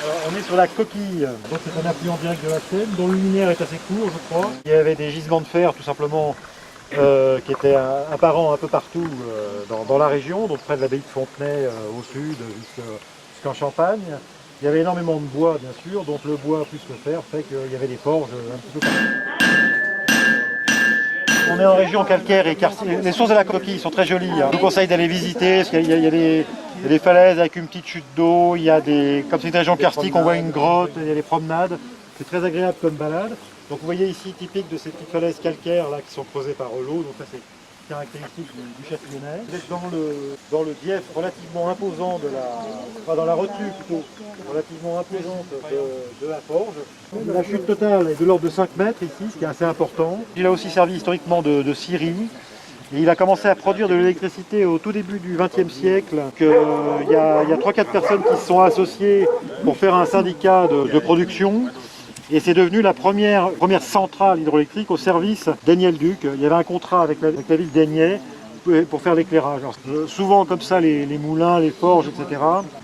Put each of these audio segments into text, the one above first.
Alors, on est sur la coquille, donc c'est un affluent direct de la Seine, dont le linéaire est assez court, je crois. Il y avait des gisements de fer, tout simplement, qui étaient apparents un peu partout dans la région, donc près de l'abbaye de Fontenay au sud, jusqu'en Champagne. Il y avait énormément de bois, bien sûr, donc le bois plus le fer fait qu'il y avait des forges un petit peu partout. On est en région calcaire et karstique. Les sources de la coquille sont très jolies. Je vous conseille d'aller visiter, parce qu'il y a des falaises avec une petite chute d'eau, il y a comme c'est une région karstique, on voit une grotte, il y a des promenades. C'est très agréable comme balade. Donc vous voyez ici, typique de ces petites falaises calcaires là, qui sont creusées par l'eau. Donc ça c'est caractéristique du Châtillonnais. Vous êtes dans le dièse relativement imposant dans la retenue plutôt, relativement imposante de la forge. La chute totale est de l'ordre de 5 mètres ici, ce qui est assez important. Il a aussi servi historiquement de scierie. Et il a commencé à produire de l'électricité au tout début du XXe siècle. Il y a 3-4 personnes qui se sont associées pour faire un syndicat de production. Et c'est devenu la première centrale hydroélectrique au service d'Aignay-le-Duc. Il y avait un contrat avec la ville d'Aignay pour faire l'éclairage. Souvent comme ça, les moulins, les forges, etc.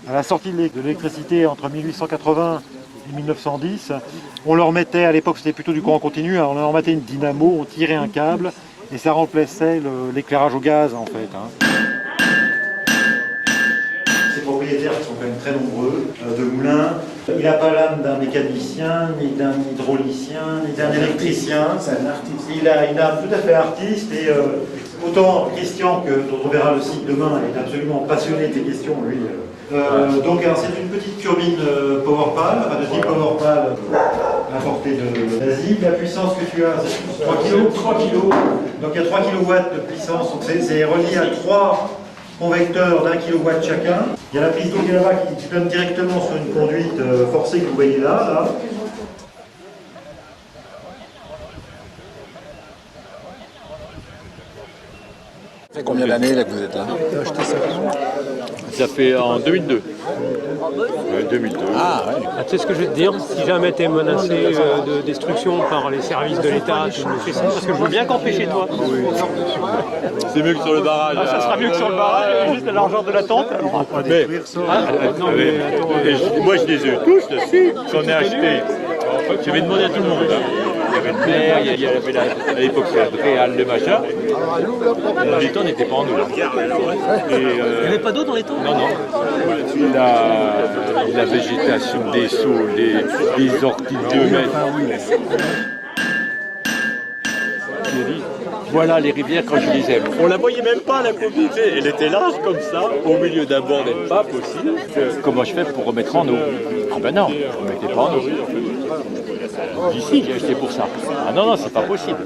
À la sortie de l'électricité entre 1880 et 1910, on leur mettait, à l'époque c'était plutôt du courant continu, on leur mettait une dynamo, on tirait un câble et ça remplaçait l'éclairage au gaz en fait. Ces propriétaires qui sont quand même très nombreux de moulins. Il n'a pas l'âme d'un mécanicien, ni d'un hydraulicien, ni d'un électricien. C'est un artiste. Il a une âme tout à fait artiste et autant Christian, dont on verra le site demain, est absolument passionné de ces questions, lui. Donc c'est une petite turbine PowerPal, de type PowerPal importée d'Asie. La puissance que tu as, c'est 3 kg. 3 kg. Donc il y a 3 kW de puissance, donc c'est relié à 3 convecteurs d'1 kW chacun. Il y a la prise d'eau qui est là-bas qui donne directement sur une conduite forcée que vous voyez là. Ça fait combien d'années là que vous êtes là? Ça fait en 2002. 2002. Ah ouais. Ah, tu sais ce que je vais te dire, si jamais tu es menacé de destruction par les services de l'État, tu nous fais signe parce que je veux bien camper chez toi. C'est mieux que sur le barrage. Ah, ça sera mieux que sur le barrage, juste à l'argent de la tente. Alors. Mais, Non, mais attends, moi je les ai tous dessus, j'en ai acheté. J'avais demandé à tout le monde. Il y avait le maire, il y avait à l'époque la vraie halle de machin. Les temps n'étaient pas en eau. il n'y avait pas d'eau dans les temps? Non. La végétation des saules, des orties de 2 mètres. Voilà les rivières quand je les aime. On la voyait même pas la Covid, elle était large comme ça, au milieu d'un bord n'est pas possible. Comment je fais pour remettre en eau? Ah ben non, je ne remettais pas en eau. D'ici, j'ai acheté pour ça. Ah non, c'est pas possible.